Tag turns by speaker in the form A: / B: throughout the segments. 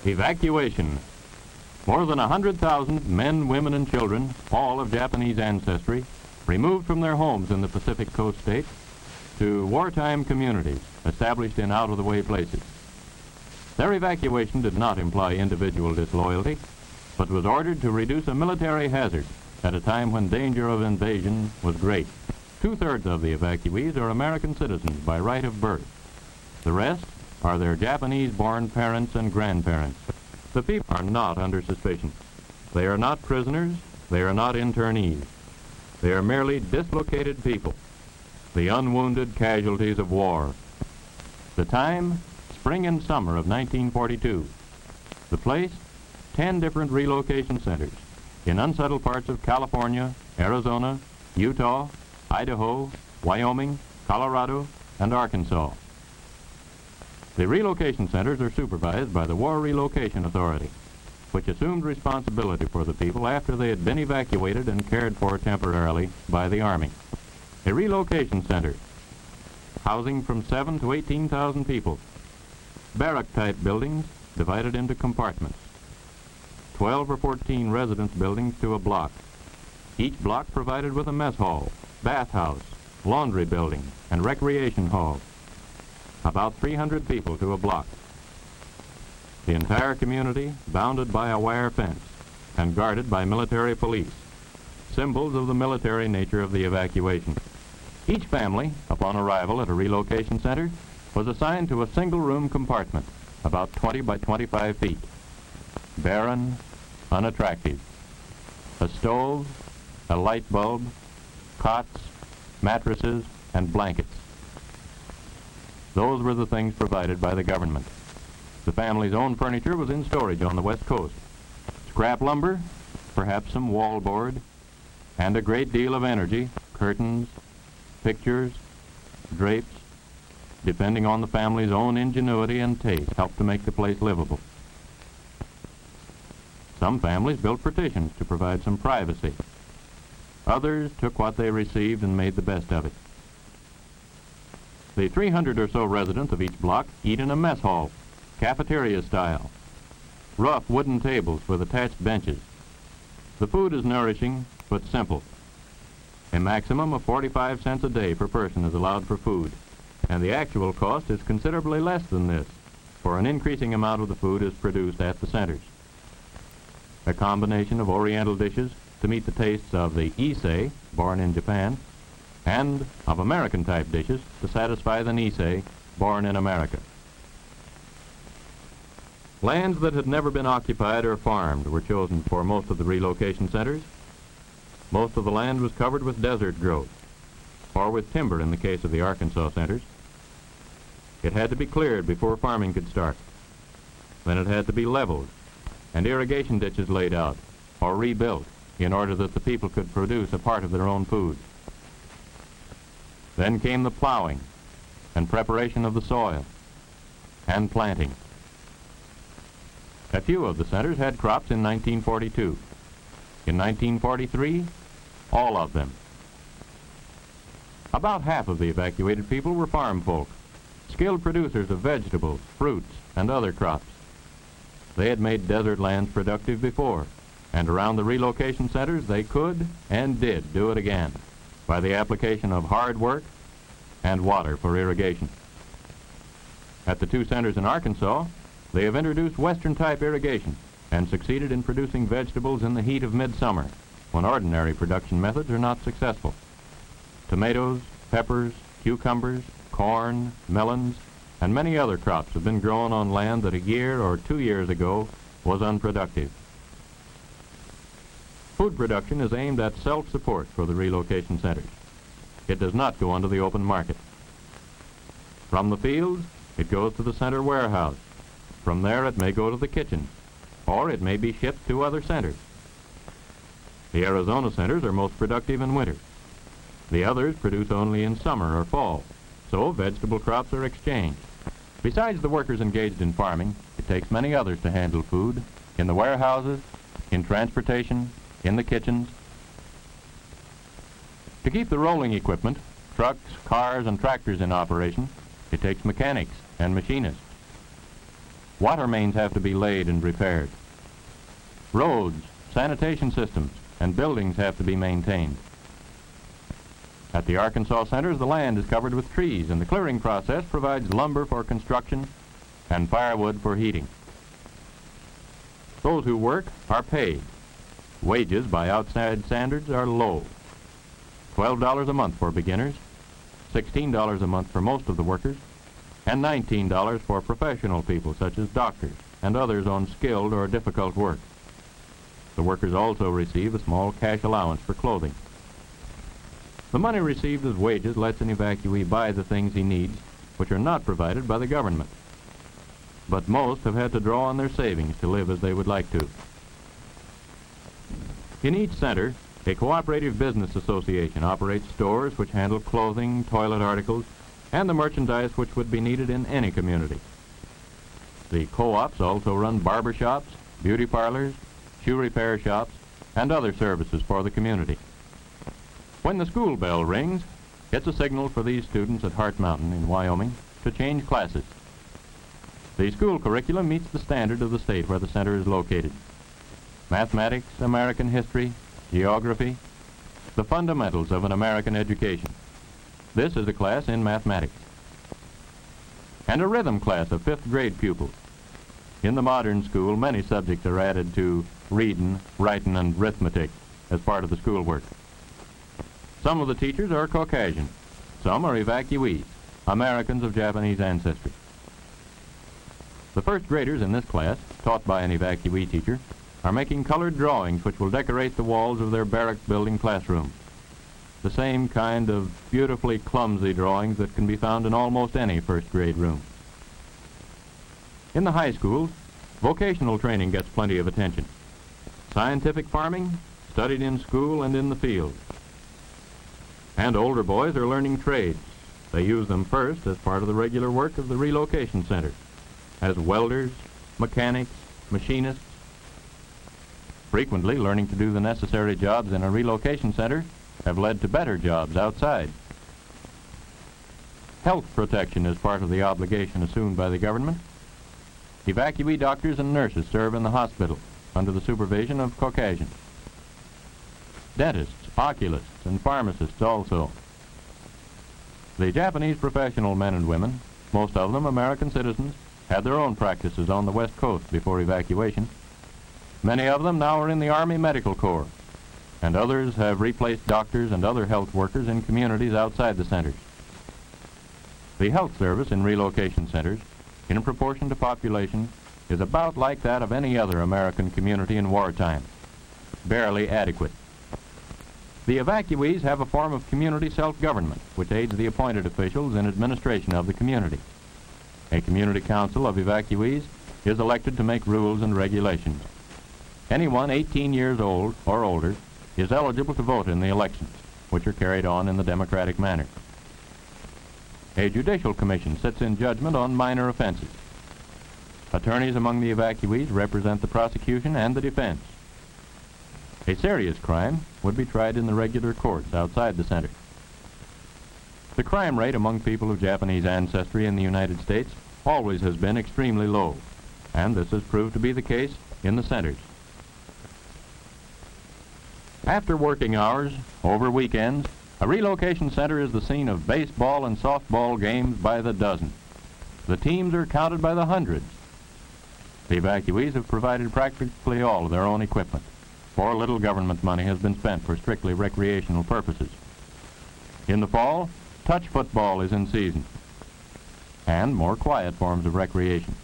A: Evacuation. More than 100,000 men, women, and children, all of Japanese ancestry, removed from their homes in the Pacific Coast states to wartime communities established in out-of-the-way places. Their evacuation did not imply individual disloyalty, but was ordered to reduce a military hazard at a time when danger of invasion was great. 2/3 of the evacuees are American citizens by right of birth. The rest are their Japanese-born parents and grandparents. The people are not under suspicion. They are not prisoners. They are not internees. They are merely dislocated people, the unwounded casualties of war. The time, spring and summer of 1942. The place, 10 different relocation centers in unsettled parts of California, Arizona, Utah, Idaho, Wyoming, Colorado, and Arkansas. The relocation centers are supervised by the War Relocation Authority, which assumed responsibility for the people after they had been evacuated and cared for temporarily by the Army. A relocation center, housing from 7,000 to 18,000 people. Barrack-type buildings divided into compartments. 12 or 14 residence buildings to a block. Each block provided with a mess hall, bathhouse, laundry building, and recreation hall. About 300 people to a block. The entire community bounded by a wire fence and guarded by military police, symbols of the military nature of the evacuation. Each family, upon arrival at a relocation center, was assigned to a single-room compartment, about 20 by 25 feet. Barren, unattractive. A stove, a light bulb, cots, mattresses, and blankets. Those were the things provided by the government. The family's own furniture was in storage on the West Coast. Scrap lumber, perhaps some wallboard, and a great deal of energy, curtains, pictures, drapes, depending on the family's own ingenuity and taste, helped to make the place livable. Some families built partitions to provide some privacy. Others took what they received and made the best of it. The 300 or so residents of each block eat in a mess hall, cafeteria style. Rough wooden tables with attached benches. The food is nourishing but simple. A maximum of 45 cents a day per person is allowed for food, and the actual cost is considerably less than this, for an increasing amount of the food is produced at the centers. A combination of Oriental dishes to meet the tastes of the Issei, born in Japan, and of American-type dishes to satisfy the Nisei, born in America. Lands that had never been occupied or farmed were chosen for most of the relocation centers. Most of the land was covered with desert growth, or with timber in the case of the Arkansas centers. It had to be cleared before farming could start. Then it had to be leveled, and irrigation ditches laid out, or rebuilt, in order that the people could produce a part of their own food. Then came the plowing and preparation of the soil and planting. A few of the centers had crops in 1942. In 1943, all of them. About half of the evacuated people were farm folk, skilled producers of vegetables, fruits, and other crops. They had made desert lands productive before, and around the relocation centers they could and did do it again by the application of hard work and water for irrigation. At the 2 centers in Arkansas, they have introduced Western-type irrigation and succeeded in producing vegetables in the heat of midsummer, when ordinary production methods are not successful. Tomatoes, peppers, cucumbers, corn, melons, and many other crops have been grown on land that a year or 2 years ago was unproductive. Food production is aimed at self-support for the relocation centers. It does not go onto the open market. From the fields, it goes to the center warehouse. From there, it may go to the kitchen, or it may be shipped to other centers. The Arizona centers are most productive in winter. The others produce only in summer or fall, so vegetable crops are exchanged. Besides the workers engaged in farming, it takes many others to handle food, in the warehouses, in transportation, in the kitchens. To keep the rolling equipment, trucks, cars, and tractors in operation, it takes mechanics and machinists. Water mains have to be laid and repaired. Roads, sanitation systems, and buildings have to be maintained. At the Arkansas centers, the land is covered with trees, and the clearing process provides lumber for construction and firewood for heating. Those who work are paid. Wages by outside standards are low. $12 a month for beginners, $16 a month for most of the workers, and $19 for professional people such as doctors and others on skilled or difficult work. The workers also receive a small cash allowance for clothing. The money received as wages lets an evacuee buy the things he needs, which are not provided by the government. But most have had to draw on their savings to live as they would like to. In each center, a cooperative business association operates stores which handle clothing, toilet articles, and the merchandise which would be needed in any community. The co-ops also run barber shops, beauty parlors, shoe repair shops, and other services for the community. When the school bell rings, it's a signal for these students at Hart Mountain in Wyoming to change classes. The school curriculum meets the standard of the state where the center is located. Mathematics, American history, geography, the fundamentals of an American education. This is a class in mathematics. And a rhythm class of 5th grade pupils. In the modern school, many subjects are added to reading, writing, and arithmetic as part of the schoolwork. Some of the teachers are Caucasian. Some are evacuees, Americans of Japanese ancestry. The first graders in this class, taught by an evacuee teacher, are making colored drawings which will decorate the walls of their barrack building classroom. The same kind of beautifully clumsy drawings that can be found in almost any first grade room. In the high schools, vocational training gets plenty of attention. Scientific farming, studied in school and in the field. And older boys are learning trades. They use them first as part of the regular work of the relocation center, as welders, mechanics, machinists. Frequently, learning to do the necessary jobs in a relocation center have led to better jobs outside. Health protection is part of the obligation assumed by the government. Evacuee doctors and nurses serve in the hospital under the supervision of Caucasians. Dentists, oculists, and pharmacists also. The Japanese professional men and women, most of them American citizens, had their own practices on the West Coast before evacuation. Many of them now are in the Army Medical Corps, and others have replaced doctors and other health workers in communities outside the centers. The health service in relocation centers, in proportion to population, is about like that of any other American community in wartime, barely adequate. The evacuees have a form of community self-government which aids the appointed officials in administration of the community. A community council of evacuees is elected to make rules and regulations. Anyone 18 years old or older is eligible to vote in the elections, which are carried on in the democratic manner. A judicial commission sits in judgment on minor offenses. Attorneys among the evacuees represent the prosecution and the defense. A serious crime would be tried in the regular courts outside the center. The crime rate among people of Japanese ancestry in the United States always has been extremely low, and this has proved to be the case in the centers. After working hours, over weekends, a relocation center is the scene of baseball and softball games by the dozen. The teams are counted by the hundreds. The evacuees have provided practically all of their own equipment, for little government money has been spent for strictly recreational purposes. In the fall, touch football is in season, and more quiet forms of recreation.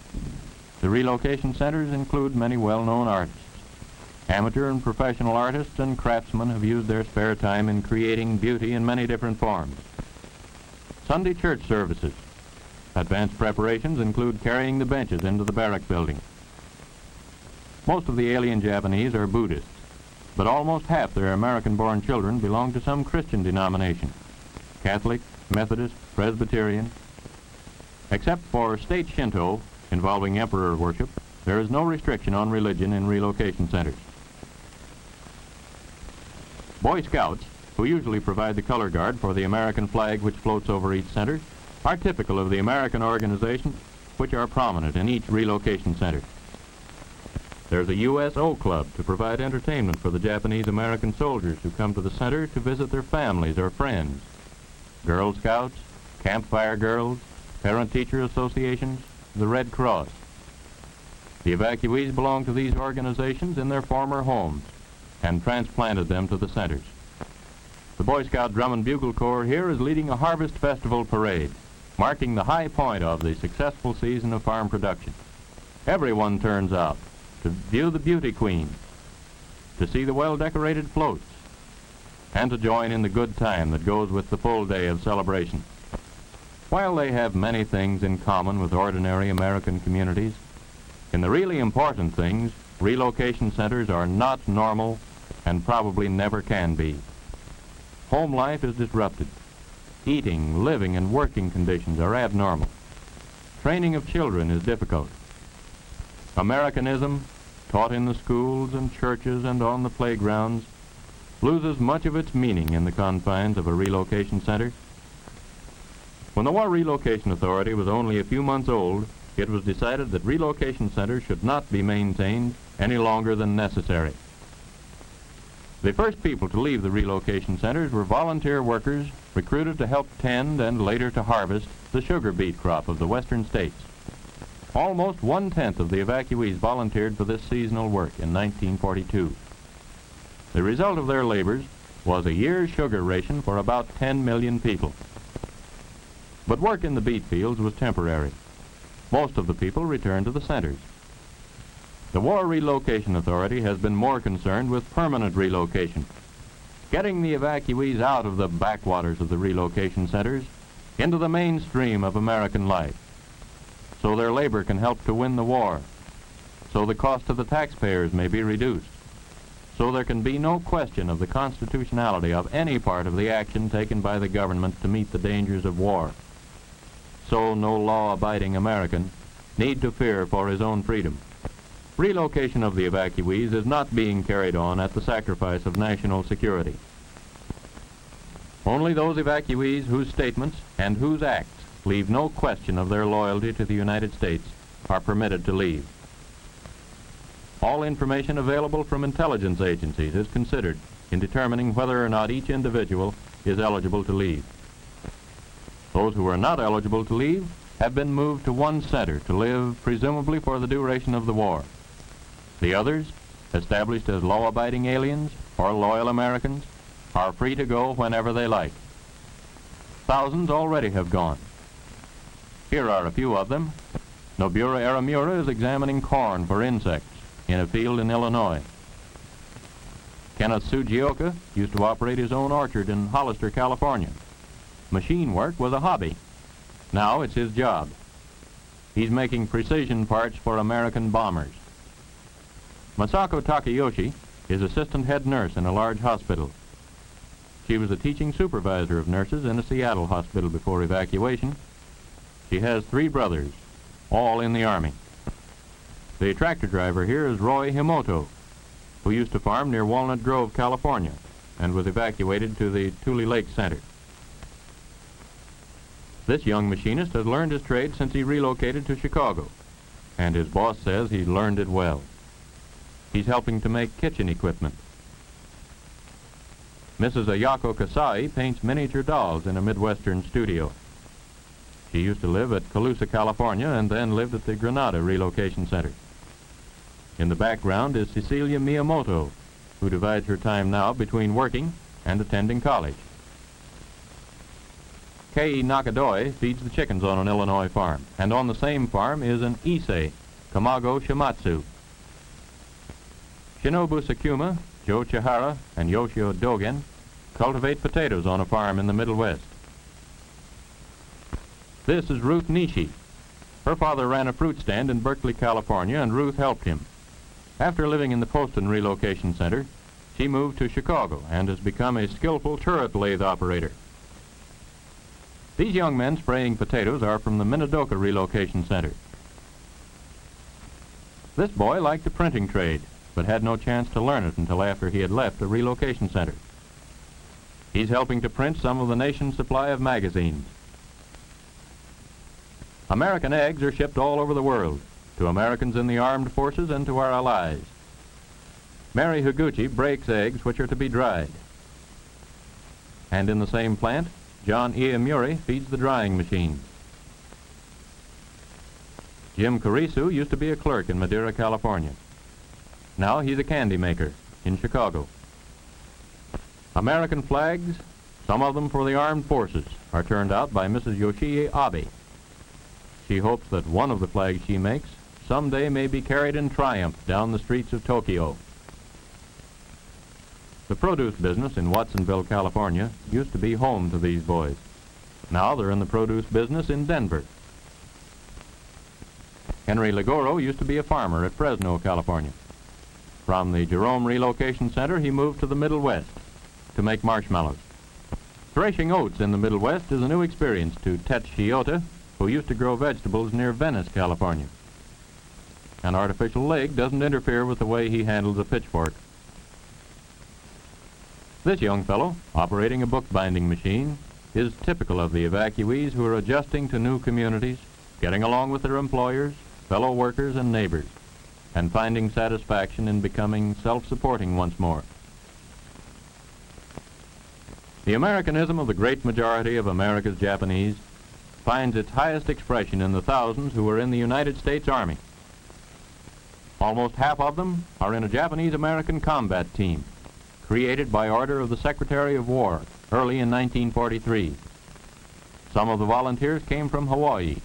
A: The relocation centers include many well-known artists. Amateur and professional artists and craftsmen have used their spare time in creating beauty in many different forms. Sunday church services. Advanced preparations include carrying the benches into the barrack building. Most of the alien Japanese are Buddhists, but almost half their American-born children belong to some Christian denomination: Catholic, Methodist, Presbyterian. Except for state Shinto, involving emperor worship, there is no restriction on religion in relocation centers. Boy Scouts, who usually provide the color guard for the American flag which floats over each center, are typical of the American organization which are prominent in each relocation center. There's a USO club to provide entertainment for the Japanese American soldiers who come to the center to visit their families or friends. Girl Scouts, Campfire Girls, Parent-Teacher Associations, the Red Cross. The evacuees belong to these organizations in their former homes and transplanted them to the centers. The Boy Scout Drum and Bugle Corps here is leading a Harvest Festival parade, marking the high point of the successful season of farm production. Everyone turns out to view the beauty queens, to see the well-decorated floats, and to join in the good time that goes with the full day of celebration. While they have many things in common with ordinary American communities, in the really important things, relocation centers are not normal and probably never can be. Home life is disrupted. Eating, living, and working conditions are abnormal. Training of children is difficult. Americanism, taught in the schools and churches and on the playgrounds, loses much of its meaning in the confines of a relocation center. When the War Relocation Authority was only a few months old, it was decided that relocation centers should not be maintained any longer than necessary. The first people to leave the relocation centers were volunteer workers recruited to help tend and later to harvest the sugar beet crop of the western states. Almost 1/10 of the evacuees volunteered for this seasonal work in 1942. The result of their labors was a year's sugar ration for about 10 million people. But work in the beet fields was temporary. Most of the people returned to the centers. The War Relocation Authority has been more concerned with permanent relocation, getting the evacuees out of the backwaters of the relocation centers into the mainstream of American life, so their labor can help to win the war, so the cost to the taxpayers may be reduced, so there can be no question of the constitutionality of any part of the action taken by the government to meet the dangers of war, so no law-abiding American need to fear for his own freedom. Relocation of the evacuees is not being carried on at the sacrifice of national security. Only those evacuees whose statements and whose acts leave no question of their loyalty to the United States are permitted to leave. All information available from intelligence agencies is considered in determining whether or not each individual is eligible to leave. Those who are not eligible to leave have been moved to one center to live presumably for the duration of the war. The others, established as law-abiding aliens or loyal Americans, are free to go whenever they like. Thousands already have gone. Here are a few of them. Nobura Aramura is examining corn for insects in a field in Illinois. Kenneth Sugioka used to operate his own orchard in Hollister, California. Machine work was a hobby. Now it's his job. He's making precision parts for American bombers. Masako Takayoshi is assistant head nurse in a large hospital. She was a teaching supervisor of nurses in a Seattle hospital before evacuation. She has 3 brothers, all in the Army. The tractor driver here is Roy Himoto, who used to farm near Walnut Grove, California, and was evacuated to the Tule Lake Center. This young machinist has learned his trade since he relocated to Chicago, and his boss says he learned it well. He's helping to make kitchen equipment. Mrs. Ayako Kasai paints miniature dolls in a Midwestern studio. She used to live at Colusa, California, and then lived at the Granada Relocation Center. In the background is Cecilia Miyamoto, who divides her time now between working and attending college. Kei Nakadoi feeds the chickens on an Illinois farm, and on the same farm is an Issei, Kamago Shimatsu. Shinobu Sakuma, Joe Chihara, and Yoshio Dogen cultivate potatoes on a farm in the Middle West. This is Ruth Nishi. Her father ran a fruit stand in Berkeley, California, and Ruth helped him. After living in the Poston Relocation Center, she moved to Chicago and has become a skillful turret lathe operator. These young men spraying potatoes are from the Minidoka Relocation Center. This boy liked the printing trade, but had no chance to learn it until after he had left the relocation center. He's helping to print some of the nation's supply of magazines. American eggs are shipped all over the world, to Americans in the armed forces and to our allies. Mary Higuchi breaks eggs which are to be dried. And in the same plant, John Iamuri feeds the drying machine. Jim Carisu used to be a clerk in Madera, California. Now he's a candy maker in Chicago. American flags, some of them for the armed forces, are turned out by Mrs. Yoshie Abe. She hopes that one of the flags she makes someday may be carried in triumph down the streets of Tokyo. The produce business in Watsonville, California, used to be home to these boys. Now they're in the produce business in Denver. Henry Ligoro used to be a farmer at Fresno, California. From the Jerome Relocation Center, he moved to the Middle West to make marshmallows. Threshing oats in the Middle West is a new experience to Tet Shiota, who used to grow vegetables near Venice, California. An artificial leg doesn't interfere with the way he handles a pitchfork. This young fellow, operating a bookbinding machine, is typical of the evacuees who are adjusting to new communities, getting along with their employers, fellow workers, and neighbors, and finding satisfaction in becoming self-supporting once more. The Americanism of the great majority of America's Japanese finds its highest expression in the thousands who are in the United States Army. Almost half of them are in a Japanese-American combat team, created by order of the Secretary of War early in 1943. Some of the volunteers came from Hawaii,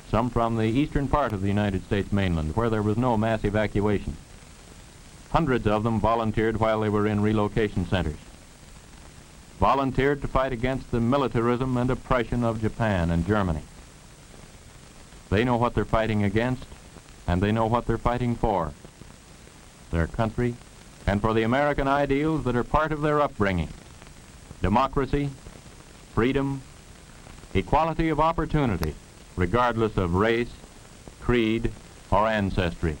A: some from the eastern part of the United States mainland, where there was no mass evacuation. Hundreds of them volunteered while they were in relocation centers. Volunteered to fight against the militarism and oppression of Japan and Germany. They know what they're fighting against, and they know what they're fighting for. Their country, and for the American ideals that are part of their upbringing. Democracy, freedom, equality of opportunity, regardless of race, creed, or ancestry.